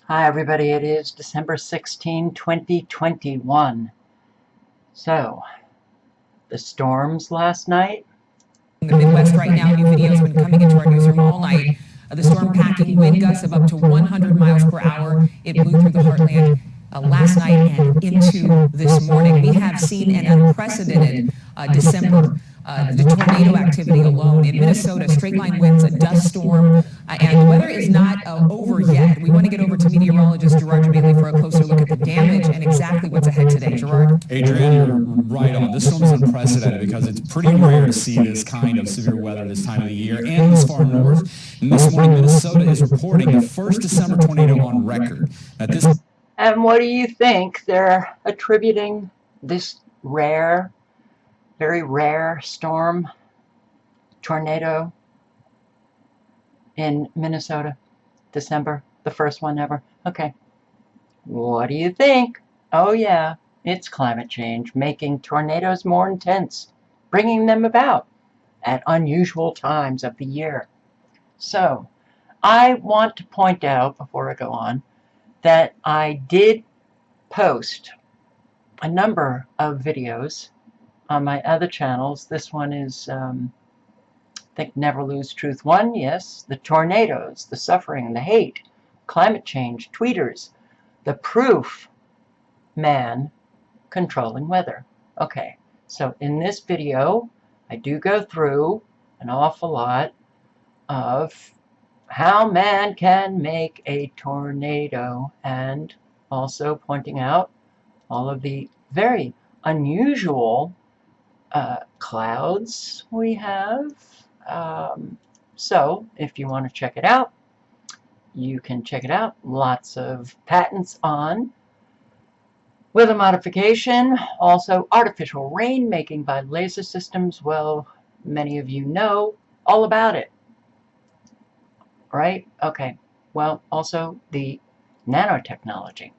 Hi everybody, it is December 16, 2021. So, the storms last night. In the Midwest right now, new video has been coming into our newsroom all night. The storm packing wind gusts of up to 100 miles per hour. It blew through the heartland last night and into this morning. We have seen an unprecedented December. The tornado activity alone in Minnesota, straight line winds, a dust storm, and the weather is not over yet. We want to get over to meteorologist Gerard Bailey for a closer look at the damage and exactly what's ahead today. Gerard? Adrienne, you're right on. This storm is unprecedented because it's pretty rare to see this kind of severe weather this time of the year and this far north. And this morning, Minnesota is reporting the first December tornado on record. And what do you think? They're attributing this rare, very rare storm, tornado in Minnesota, December, the first one ever. Okay. What do you think? Oh yeah, it's climate change making tornadoes more intense, bringing them about at unusual times of the year. So, I want to point out before I go on that I did post a number of videos on my other channels. This one is, I think, Never Lose Truth 1. Yes, the tornadoes, the suffering, the hate, climate change, tweeters, the proof man controlling weather. Okay, so in this video, I do go through an awful lot of how man can make a tornado, and also pointing out all of the very unusual clouds we have. So if you want to check it out, you can check it out. Lots of patents on weather modification, also artificial rain making by laser systems. Well, many of you know all about it. Right? Okay. Well, also the nanotechnology.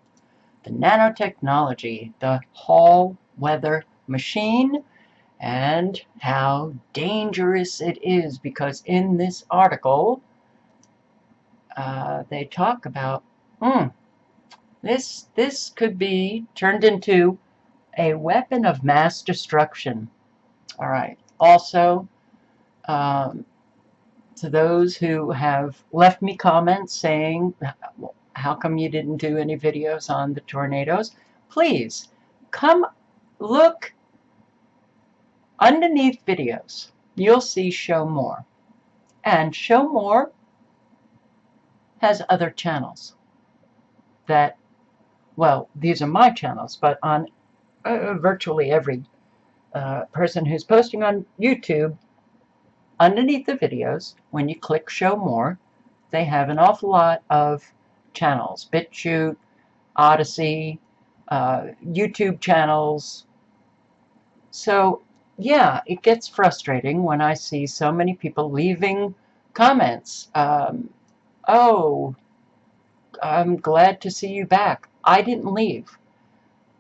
The nanotechnology, the Hall weather machine, and how dangerous it is, because in this article they talk about this could be turned into a weapon of mass destruction. All right. Also, to those who have left me comments saying, how come you didn't do any videos on the tornadoes? Please come look underneath videos. You'll see Show More. And Show More has other channels that, well, these are my channels, but on virtually every person who's posting on YouTube, underneath the videos, when you click Show More, they have an awful lot of channels. BitChute, Odyssey, YouTube channels. So, yeah, it gets frustrating when I see so many people leaving comments. Oh, I'm glad to see you back. I didn't leave.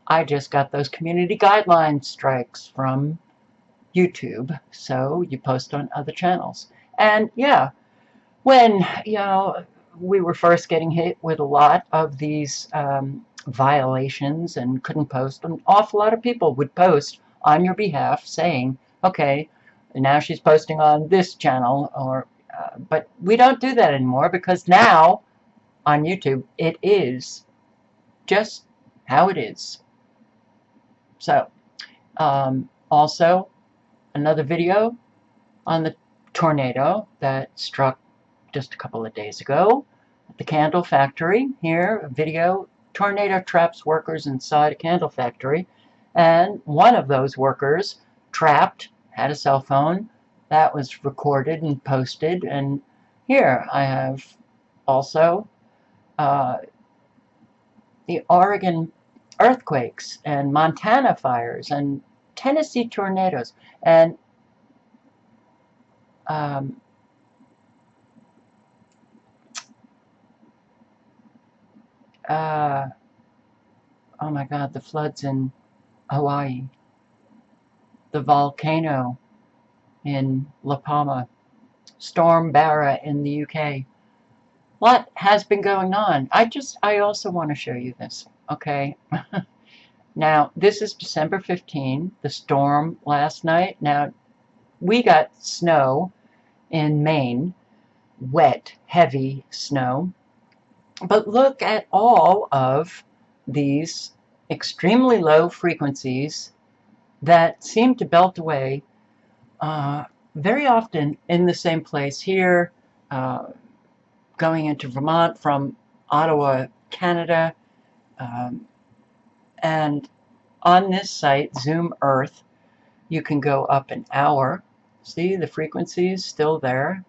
I just got those community guideline strikes from YouTube, so you post on other channels. And yeah, when we were first getting hit with a lot of these violations and couldn't post, an awful lot of people would post on your behalf saying, okay, now she's posting on this channel, or but we don't do that anymore, because now on YouTube it is just how it is. So also another video on the tornado that struck just a couple of days ago at the candle factory. Here, a video, tornado traps workers inside a candle factory. And one of those workers trapped had a cell phone that was recorded and posted. And here I have also the Oregon earthquakes and Montana fires and Tennessee tornadoes. And oh my God, the floods in Hawaii, the volcano in La Palma, Storm Barra in the UK, lot has been going on. I also want to show you this, okay? Now, this is December 15, the storm last night. Now, we got snow in Maine, wet, heavy snow. But look at all of these extremely low frequencies that seem to belt away very often in the same place here, going into Vermont from Ottawa, Canada. And on this site, Zoom Earth, you can go up an hour. See, the frequency is still there.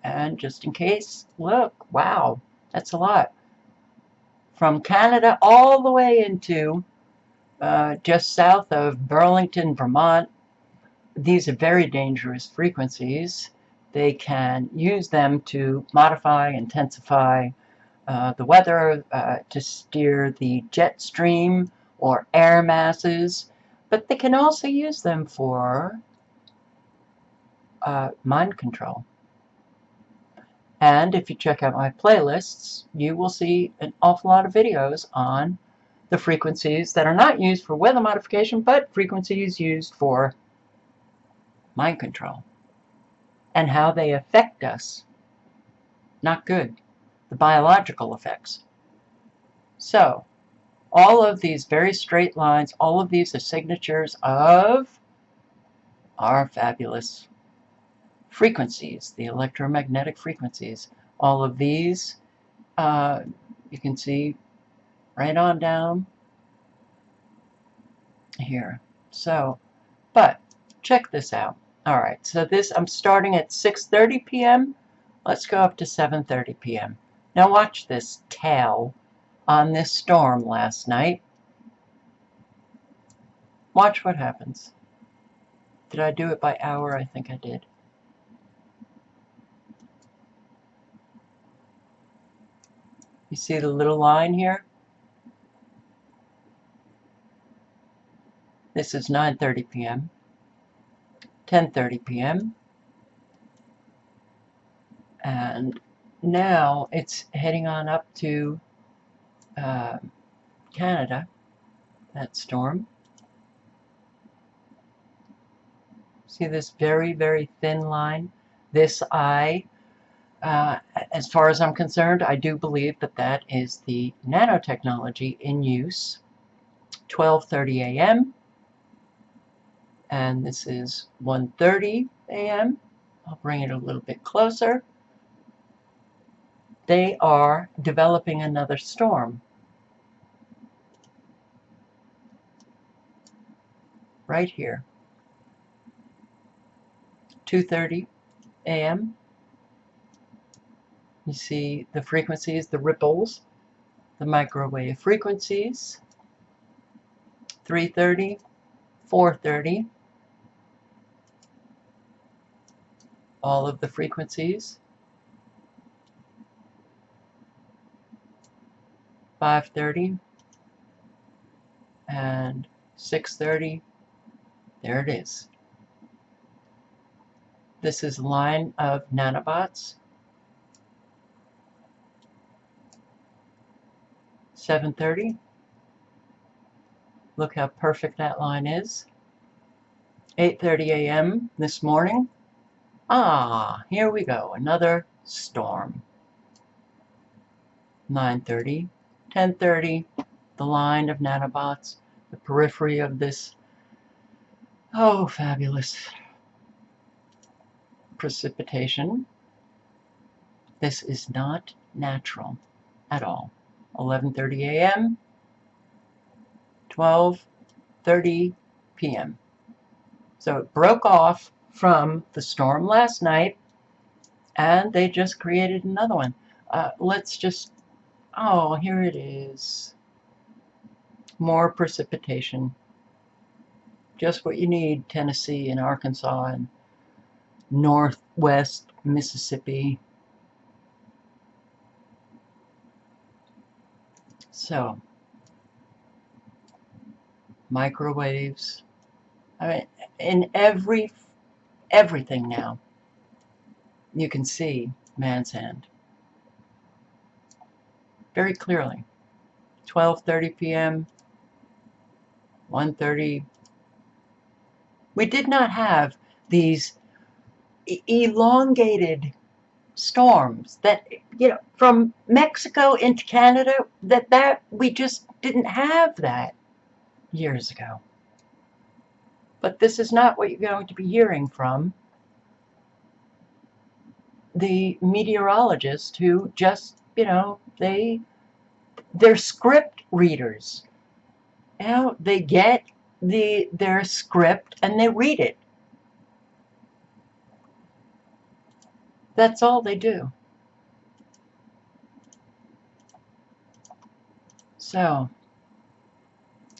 And just in case, look, wow, that's a lot. From Canada all the way into just south of Burlington, Vermont. These are very dangerous frequencies. They can use them to modify, intensify the weather, to steer the jet stream or air masses, but they can also use them for mind control. And if you check out my playlists, you will see an awful lot of videos on the frequencies that are not used for weather modification, but frequencies used for mind control and how they affect us. Not good. The biological effects. So, all of these very straight lines, all of these are signatures of our fabulous frequencies, the electromagnetic frequencies. All of these, you can see right on down here. So, but check this out. All right, so this, I'm starting at 6:30 p.m. Let's go up to 7:30 p.m. Now watch this tail on this storm last night. Watch what happens. Did I do it by hour? I think I did. You see the little line here? This is 9:30 p.m., 10:30 p.m., and now it's heading on up to Canada, that storm. See this very, very thin line? This eye, as far as I'm concerned, I do believe that that is the nanotechnology in use. 12:30 a.m. and this is 1:30 a.m. I'll bring it a little bit closer. They are developing another storm right here. 2:30 a.m. You see the frequencies, the ripples, the microwave frequencies. 3:30, 4:30, all of the frequencies. 5:30 and 6:30. There it is. This is a line of nanobots. 7:30. Look how perfect that line is. 8:30 a.m. this morning. Here we go. Another storm. 9:30, 10:30. The line of nanobots. The periphery of this, oh, fabulous precipitation. This is not natural at all. 11:30 a.m., 12:30 p.m. So it broke off from the storm last night, and they just created another one. Let's just, oh, here it is. More precipitation. Just what you need, Tennessee and Arkansas and northwest Mississippi. So, microwaves. I mean, in everything now, you can see man's hand. very clearly. 12:30 p.m., 1:30. We did not have these elongated storms that, from Mexico into Canada, that we just didn't have that years ago. But this is not what you're going to be hearing from the meteorologists who just, they're script readers. They get their script and they read it. That's all they do. So,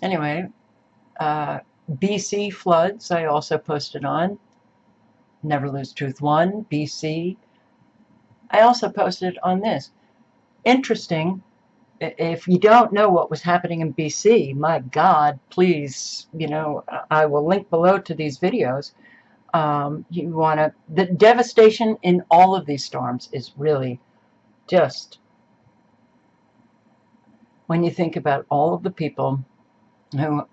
anyway, BC floods I also posted on. Never Lose Truth 1, BC. I also posted on this. Interesting. If you don't know what was happening in BC, my God, please, I will link below to these videos. The devastation in all of these storms is really just, when you think about all of the people who,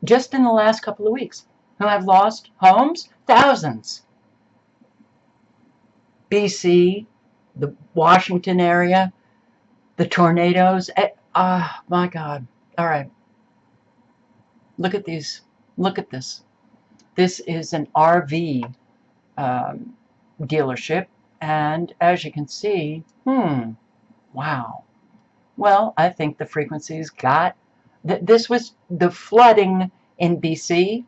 just in the last couple of weeks, who have lost homes, thousands. BC, the Washington area, the tornadoes. My God. All right. Look at these. Look at this. This is an RV dealership. And as you can see, wow. Well, I think the frequencies got, this was the flooding in BC.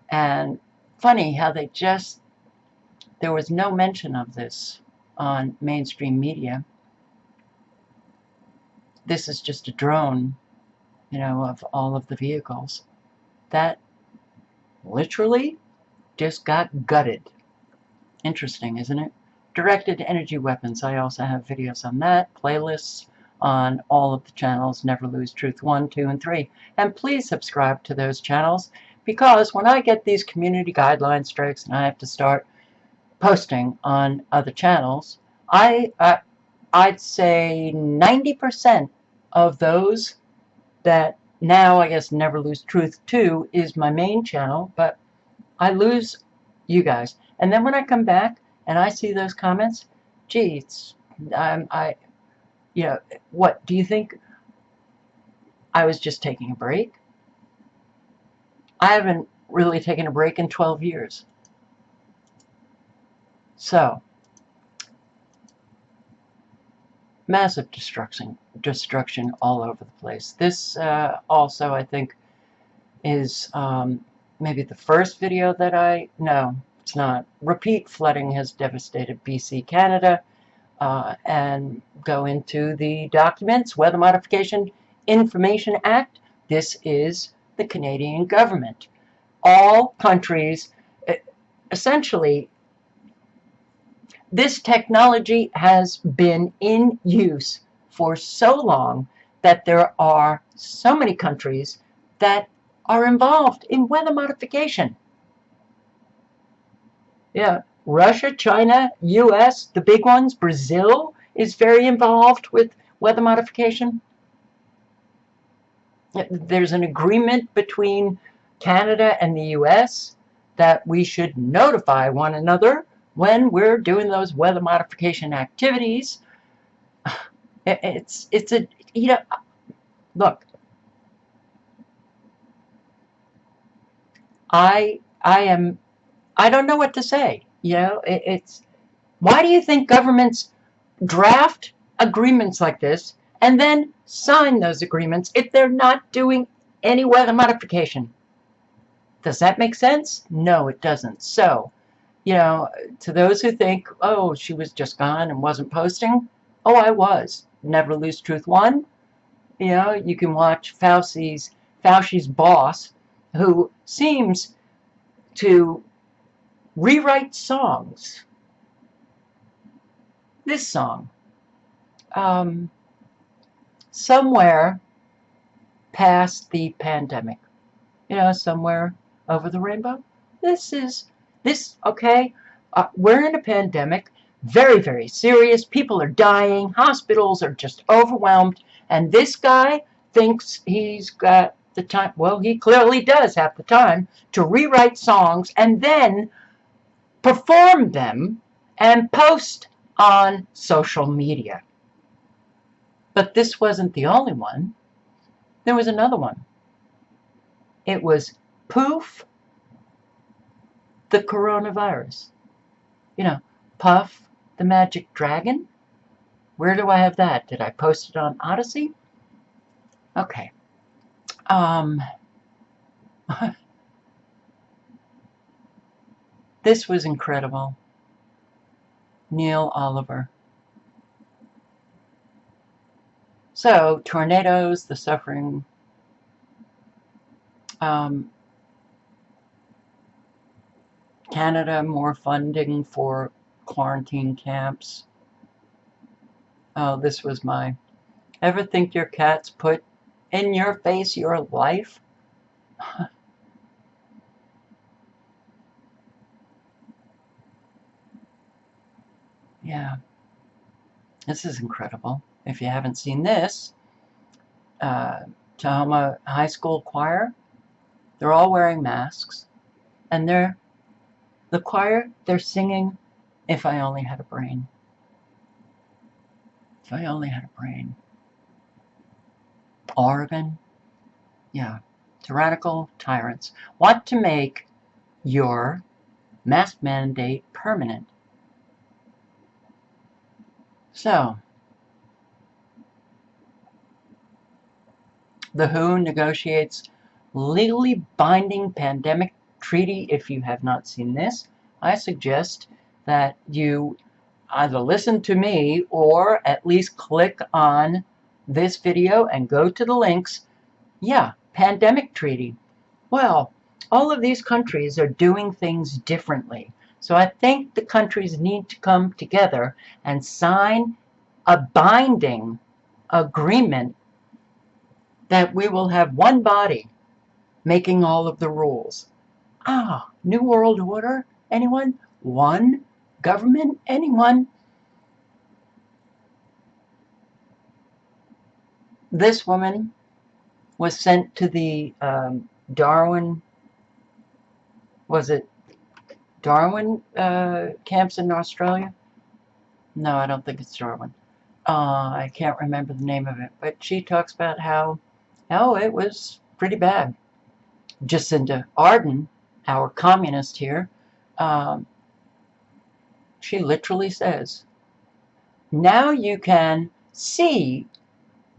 And funny how there was no mention of this on mainstream media. This is just a drone, of all of the vehicles that literally just got gutted. Interesting, isn't it? Directed energy weapons. I also have videos on that, playlists on all of the channels, Never Lose Truth 1, 2, and 3. And please subscribe to those channels, because when I get these community guideline strikes and I have to start posting on other channels, I'd say 90% of those that now, I guess, Never Lose Truth 2 is my main channel, but I lose you guys. And then when I come back and I see those comments, gee, what do you think? I was just taking a break. I haven't really taken a break in 12 years. So, massive destruction all over the place. This also, I think, is maybe the first video that no, it's not. Repeat flooding has devastated BC, Canada, and go into the documents, Weather Modification Information Act. This is the Canadian government. All countries, essentially, this technology has been in use for so long that there are so many countries that are involved in weather modification. Yeah, Russia, China, US, the big ones. Brazil is very involved with weather modification. There's an agreement between Canada and the US that we should notify one another when we're doing those weather modification activities. It's a, look, I don't know what to say. Why do you think governments draft agreements like this and then sign those agreements if they're not doing any weather modification? Does that make sense? No, it doesn't. So, to those who think, oh, she was just gone and wasn't posting, oh, I was. Never Lose Truth 1. You can watch Fauci's boss, who seems to rewrite songs. This song, somewhere past the pandemic, somewhere over the rainbow. Okay, we're in a pandemic. very, very serious. People are dying. Hospitals are just overwhelmed. And this guy thinks he's got the time. Well, he clearly does have the time to rewrite songs and then perform them and post on social media. But this wasn't the only one. There was another one. It was Poof the Coronavirus. You know, Puff the Magic Dragon. Where do I have that? Did I post it on Odyssey? Okay. This was incredible. Neil Oliver. So, tornadoes, the suffering. Canada, more funding for quarantine camps. Oh, this was my. Ever think your cats put in your face your life? Yeah, this is incredible. If you haven't seen this, Tahoma High School choir, they're all wearing masks, and the choir, they're singing, "If I Only Had a Brain." If I only had a brain. Oregon, yeah, tyrannical tyrants want to make your mask mandate permanent. So, the WHO negotiates legally binding pandemic treaty. If you have not seen this, I suggest that you either listen to me or at least click on this video and go to the links. Yeah, pandemic treaty. Well, all of these countries are doing things differently. So I think the countries need to come together and sign a binding agreement that we will have one body making all of the rules. New World Order? Anyone? One government? Anyone? This woman was sent to the Darwin, was it Darwin camps in Australia? No, I don't think it's Darwin. I can't remember the name of it, but she talks about how it was pretty bad. Jacinda Ardern, our communist here, she literally says, now you can see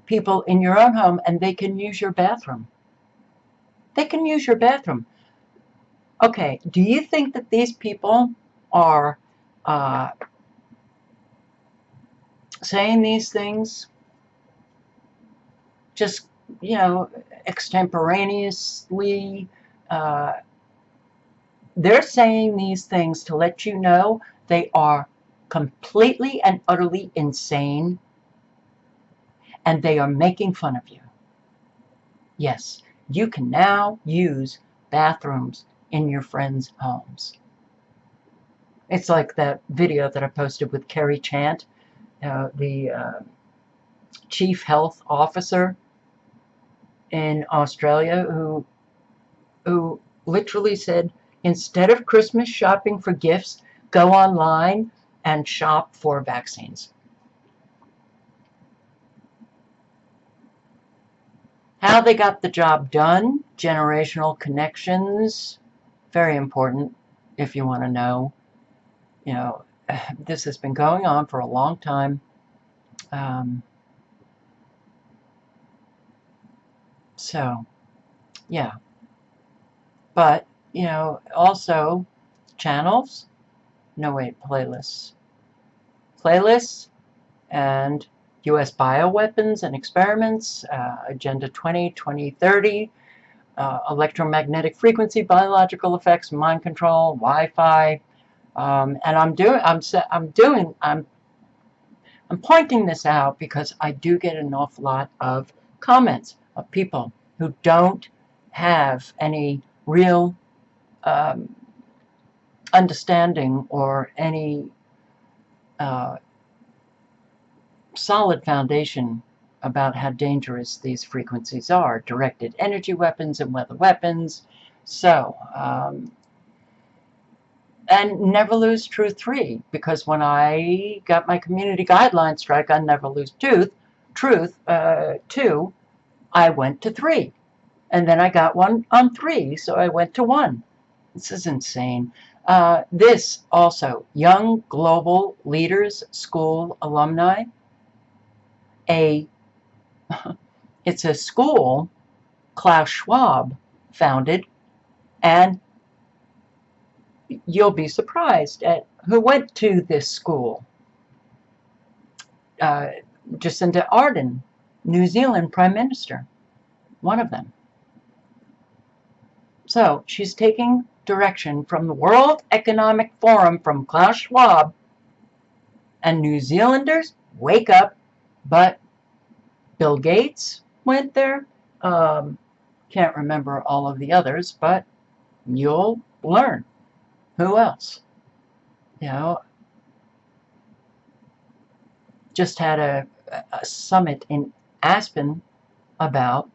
people in your own home and they can use your bathroom. They can use your bathroom. Okay, do you think that these people are saying these things just, extemporaneously? They're saying these things to let you know they are completely and utterly insane, and they are making fun of you. Yes, you can now use bathrooms in your friends' homes. It's like that video that I posted with Kerry Chant, the chief health officer in Australia, who literally said, instead of Christmas shopping for gifts, go online and shop for vaccines. How they got the job done, generational connections, very important if you want to know. This has been going on for a long time. So, yeah. But, also channels. No, wait, playlists. Playlists and U.S. bioweapons and experiments, Agenda 2030, electromagnetic frequency, biological effects, mind control, Wi-Fi, and I'm pointing this out because I do get an awful lot of comments of people who don't have any real understanding or any solid foundation about how dangerous these frequencies are, directed energy weapons and weather weapons. So, and never lose truth 3, because when I got my community guideline strike on never lose truth 2, I went to 3. And then I got one on 3, so I went to 1. This is insane. This also, Young Global Leaders School alumni. It's a school Klaus Schwab founded, and you'll be surprised at who went to this school. Jacinda Ardern, New Zealand Prime Minister, one of them. So she's taking direction from the World Economic Forum, from Klaus Schwab, and New Zealanders, wake up. But Bill Gates went there. Can't remember all of the others, but you'll learn. Who else? You know, just had a summit in Aspen about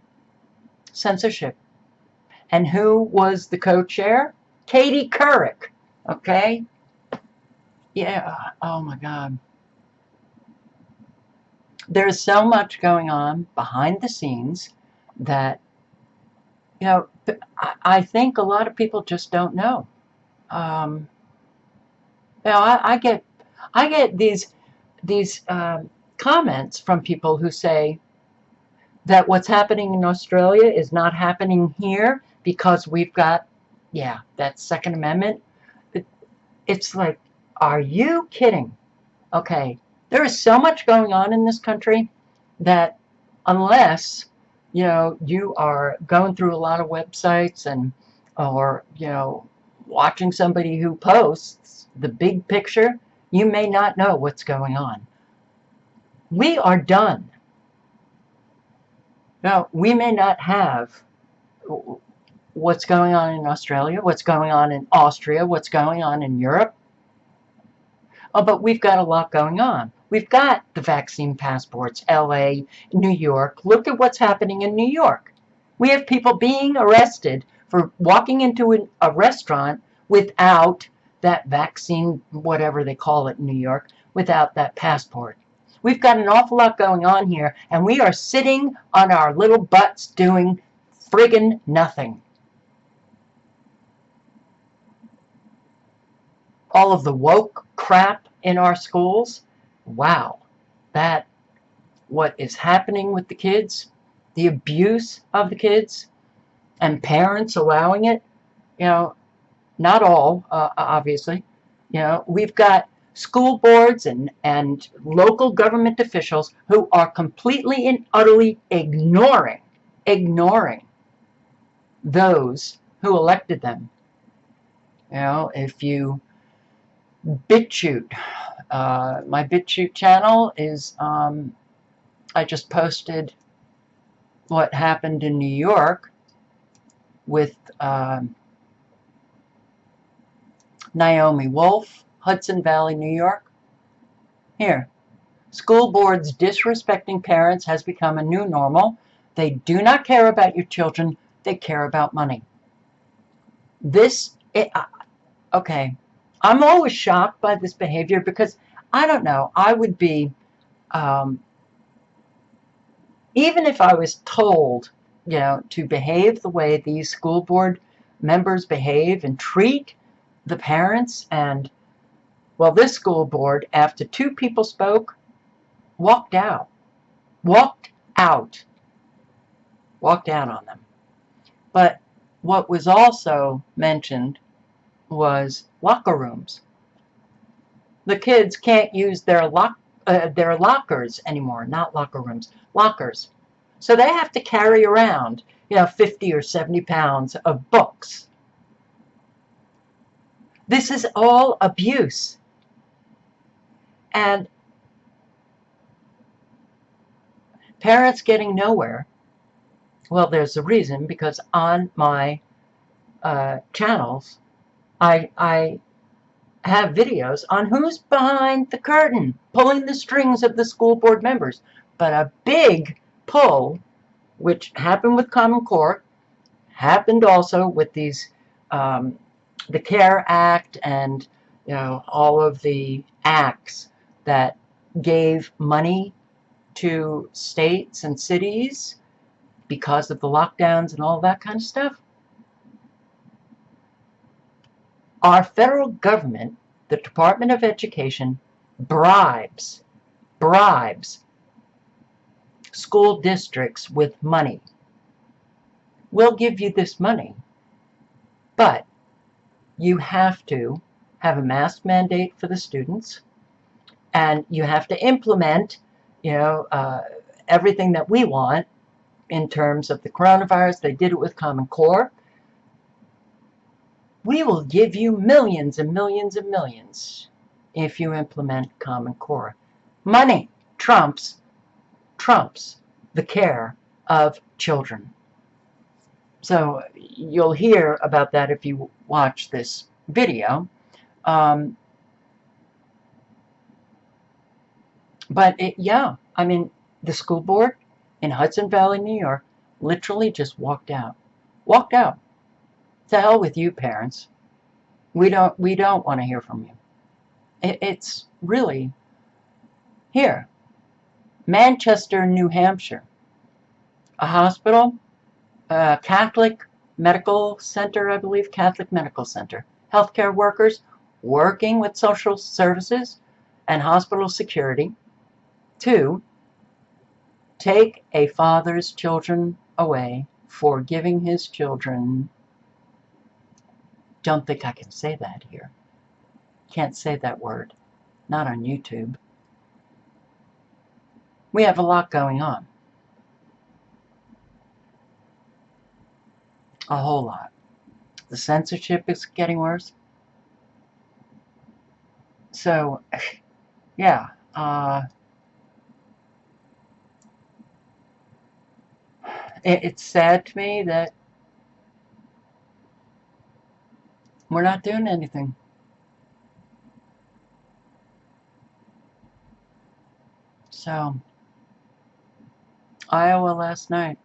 censorship. And who was the co-chair? Katie Couric. Okay? Yeah. Oh my God. There's so much going on behind the scenes that, you know, I think a lot of people just don't know. You know, I get these comments from people who say that what's happening in Australia is not happening here because we've got, that Second Amendment. It's like, are you kidding? Okay, there is so much going on in this country that unless, you know, you are going through a lot of websites or, you know, watching somebody who posts the big picture, you may not know what's going on. We are done. Now, we may not have what's going on in Australia, what's going on in Austria, what's going on in Europe. Oh, but we've got a lot going on. We've got the vaccine passports, LA, New York. Look at what's happening in New York. We have people being arrested for walking into a restaurant without that vaccine, whatever they call it in New York, without that passport. We've got an awful lot going on here, and we are sitting on our little butts doing friggin' nothing. All of the woke crap in our schools, wow, what is happening with the kids, the abuse of the kids, and parents allowing it, you know, not all, obviously. You know, we've got school boards and local government officials who are completely and utterly ignoring those who elected them. You know, if you BitChute, my BitChute channel is, I just posted what happened in New York with Naomi Wolf, Hudson Valley, New York. Here, school boards disrespecting parents has become a new normal. They do not care about your children. They care about money. Okay. I'm always shocked by this behavior because, I don't know, I would be, even if I was told, you know, to behave the way these school board members behave and treat the parents, and, well, this school board, after 2 people spoke, walked out on them. But what was also mentioned was locker rooms. The kids can't use their lockers anymore, not locker rooms, lockers. So they have to carry around, you know, 50 or 70 pounds of books. This is all abuse. And parents getting nowhere. Well, there's a reason, because on my channels, I have videos on who's behind the curtain, pulling the strings of the school board members. But a big pull, which happened with Common Core, happened also with these, the CARE Act and all of the acts that gave money to states and cities because of the lockdowns and all that kind of stuff. Our federal government, the Department of Education, bribes school districts with money. We'll give you this money, but you have to have a mask mandate for the students, and you have to implement, everything that we want in terms of the coronavirus. They did it with Common Core. We will give you millions and millions and millions if you implement Common Core. Money trumps the care of children. So you'll hear about that if you watch this video. But the school board in Hudson Valley, New York, literally just walked out. To hell with you, parents. We don't want to hear from you. It's really here. Manchester, New Hampshire. A hospital, Catholic Medical Center, I believe, Catholic Medical Center. Healthcare workers working with social services and hospital security to take a father's children away for giving his children. Don't think I can say that here. Can't say that word. Not on YouTube. We have a lot going on. A whole lot. The censorship is getting worse. So, yeah. It's sad to me that we're not doing anything. So, Iowa last night.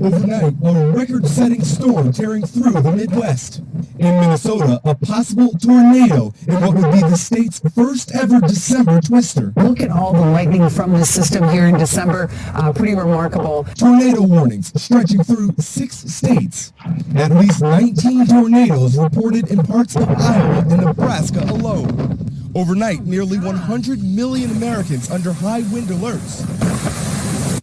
Overnight, a record-setting storm tearing through the Midwest. In Minnesota, a possible tornado in what would be the state's first ever December twister. Look at all the lightning from this system here in December. Pretty remarkable. Tornado warnings stretching through 6 states. At least 19 tornadoes reported in parts of Iowa and Nebraska alone. Overnight, nearly 100 million Americans under high wind alerts.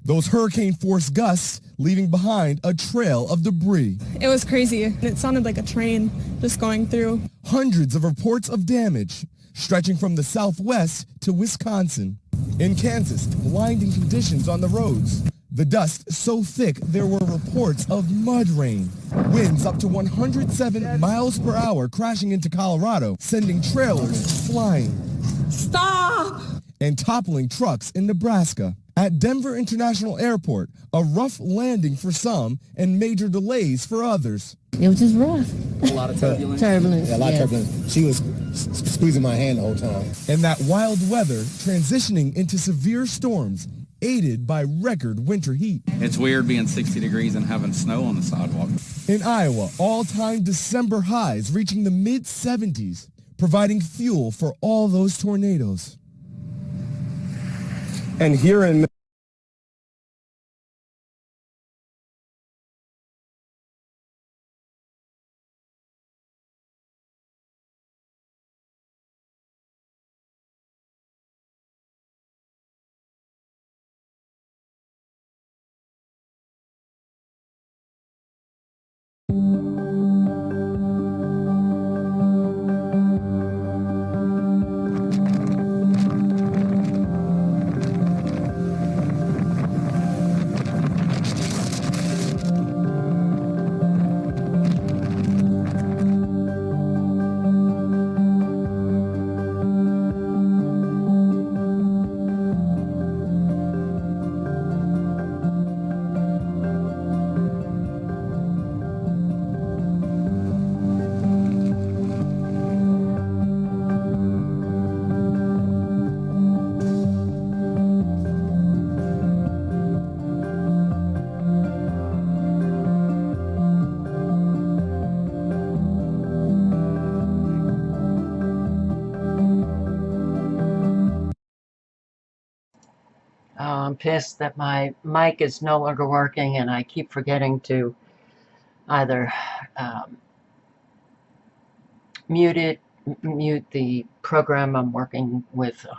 Those hurricane-force gusts leaving behind a trail of debris. It was crazy. It sounded like a train just going through. Hundreds of reports of damage, stretching from the southwest to Wisconsin. In Kansas, blinding conditions on the roads. The dust so thick there were reports of mud rain. Winds up to 107 miles per hour crashing into Colorado, sending trailers flying. Stop! And toppling trucks in Nebraska. At Denver International Airport, a rough landing for some and major delays for others. It was just rough. A lot of turbulence. Turbulence. Yeah, a lot of turbulence. She was squeezing my hand the whole time. And that wild weather transitioning into severe storms, aided by record winter heat. It's weird being 60 degrees and having snow on the sidewalk. In Iowa, all-time December highs reaching the mid-70s, providing fuel for all those tornadoes. And here in I'm pissed that my mic is no longer working and I keep forgetting to either mute the program I'm working with. Oh,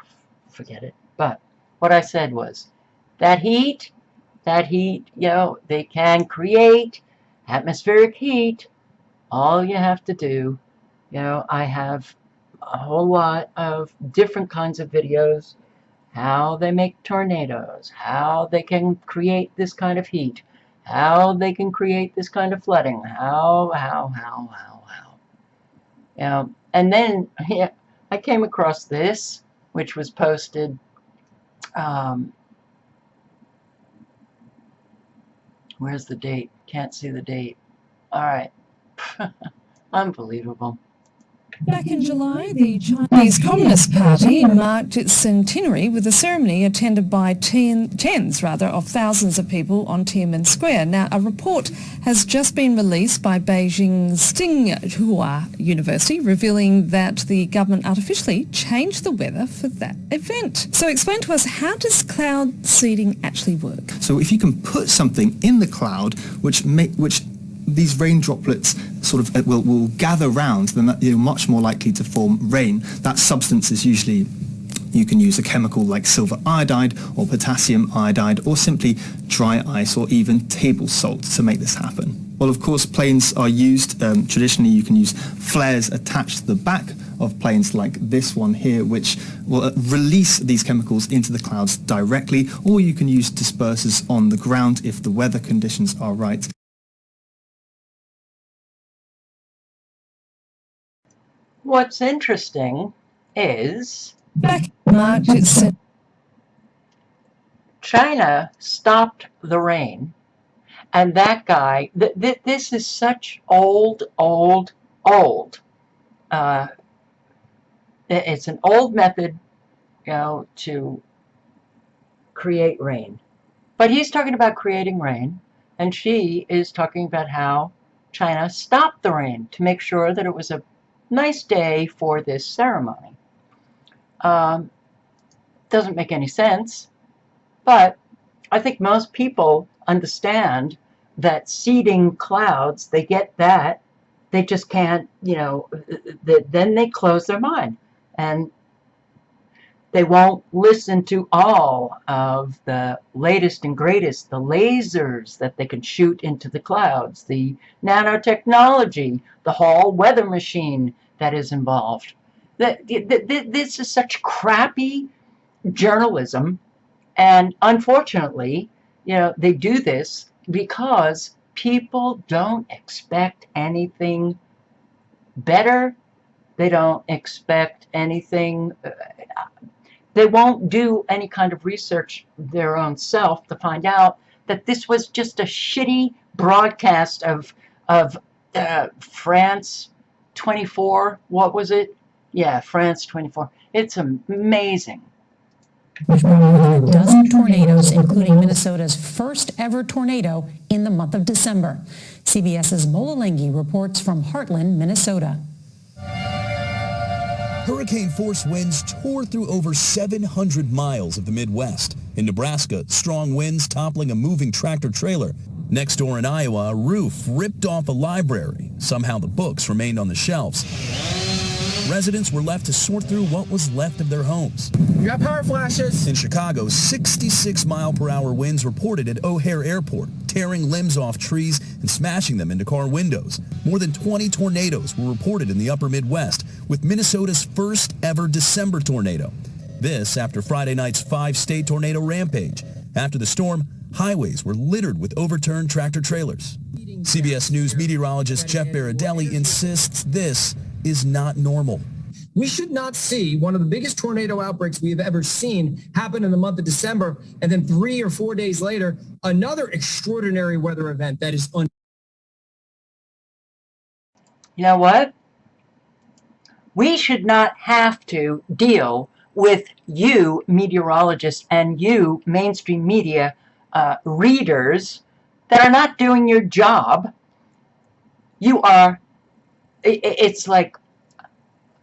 forget it. But what I said was that heat, they can create atmospheric heat. All you have to do, I have a whole lot of different kinds of videos, how they make tornadoes, how they can create this kind of heat, how they can create this kind of flooding, how. And then I came across this, which was posted, where's the date? Can't see the date. All right. Unbelievable. Back in July, the Chinese Communist Party marked its centenary with a ceremony attended by tens of thousands of people on Tiananmen Square. Now, a report has just been released by Beijing's Tsinghua University revealing that the government artificially changed the weather for that event. So explain to us, how does cloud seeding actually work? So if you can put something in the cloud which these rain droplets sort of will gather round, then you're much more likely to form rain. That substance is usually, you can use a chemical like silver iodide or potassium iodide, or simply dry ice or even table salt to make this happen. Well, of course, planes are used. Traditionally, you can use flares attached to the back of planes like this one here, which will release these chemicals into the clouds directly, or you can use dispersers on the ground if the weather conditions are right. What's interesting is China stopped the rain, and that guy, this is such old. It's an old method, to create rain. But he's talking about creating rain, and she is talking about how China stopped the rain to make sure that it was a nice day for this ceremony. Doesn't make any sense, but I think most people understand that seeding clouds, they get that. They just can't, then they close their mind and they won't listen to all of the latest and greatest, the lasers that they can shoot into the clouds, the nanotechnology, the Hall weather machine that is involved. This is such crappy journalism, and unfortunately, they do this because people don't expect anything better. They don't expect anything. They won't do any kind of research their own self to find out that this was just a shitty broadcast of France 24. What was it? Yeah, France 24. It's amazing. Which brought more than a dozen tornadoes, including Minnesota's first ever tornado in the month of December. CBS's Mola Lenghi reports from Heartland, Minnesota. Hurricane-force winds tore through over 700 miles of the Midwest. In Nebraska, strong winds toppling a moving tractor-trailer. Next door in Iowa, a roof ripped off a library. Somehow the books remained on the shelves. Residents were left to sort through what was left of their homes. You got power flashes. In Chicago, 66-mile-per-hour winds reported at O'Hare Airport, tearing limbs off trees and smashing them into car windows. More than 20 tornadoes were reported in the upper Midwest, with Minnesota's first ever December tornado. This after Friday night's 5-state tornado rampage. After the storm, highways were littered with overturned tractor-trailers. CBS News meteorologist Jeff Baradelli insists this is not normal. We should not see one of the biggest tornado outbreaks we have ever seen happen in the month of December, and then 3 or 4 days later, another extraordinary weather event that is You know what? We should not have to deal with you meteorologists and you mainstream media readers that are not doing your job. It's like,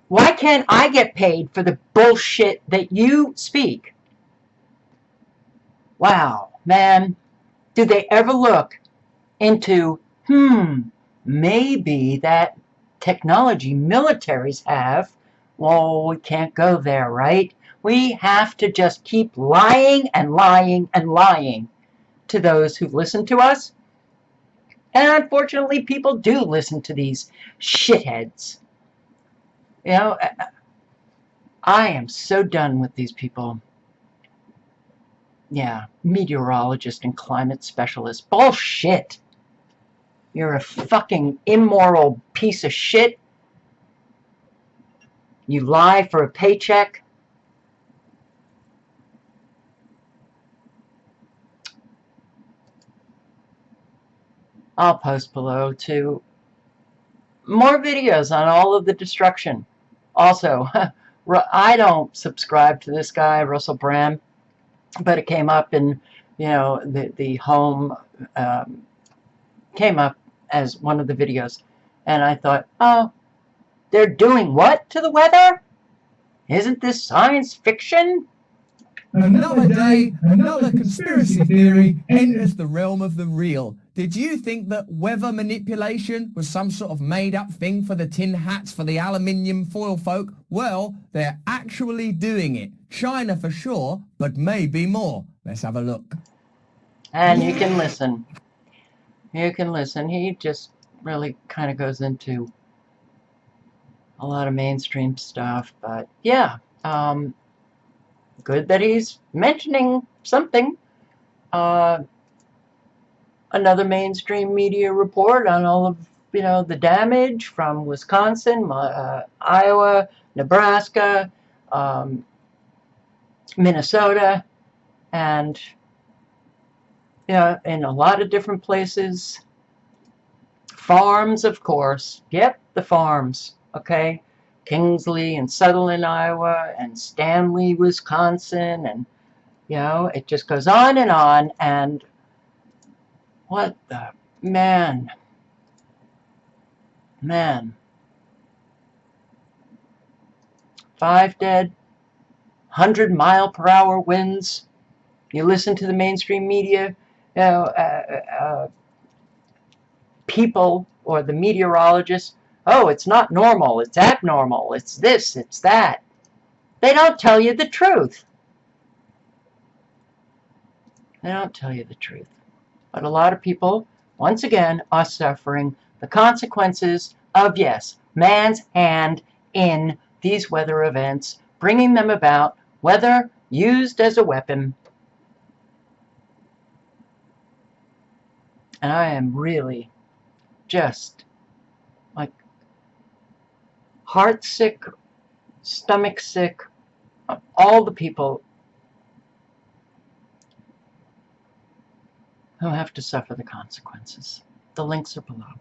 why can't I get paid for the bullshit that you speak? wow, man, do they ever look into, maybe that technology militaries have? Well, we can't go there, right? We have to just keep lying and lying and lying to those who listen to us. And unfortunately, people do listen to these shitheads. You know, I am so done with these people. Yeah, meteorologist and climate specialist. Bullshit. You're a fucking immoral piece of shit. You lie for a paycheck. I'll post below too more videos on all of the destruction. Also, I don't subscribe to this guy, Russell Brand, but it came up in, the home, came up as one of the videos. And I thought, oh, they're doing what to the weather? Isn't this science fiction? Another day, another conspiracy theory enters the realm of the real. Did you think that weather manipulation was some sort of made-up thing for the tin hats for the aluminium foil folk? Well, they're actually doing it. China for sure, but maybe more. Let's have a look. And you can listen. You can listen. He just really kind of goes into a lot of mainstream stuff. But yeah, good that he's mentioning something. Another mainstream media report on all of, the damage from Wisconsin, Iowa, Nebraska, Minnesota, and, in a lot of different places. Farms, of course. Yep, the farms, okay? Kingsley and Sutherland, Iowa, and Stanley, Wisconsin, and, it just goes on, and what the, man. 5 dead, 100-mile-per-hour winds. You listen to the mainstream media, people or the meteorologists, oh, it's not normal, it's abnormal, it's this, it's that. They don't tell you the truth. They don't tell you the truth. But a lot of people, once again, are suffering the consequences of, yes, man's hand in these weather events, bringing them about, weather used as a weapon. And I am really just like heart sick, stomach sick, of all the people who have to suffer the consequences. The links are below.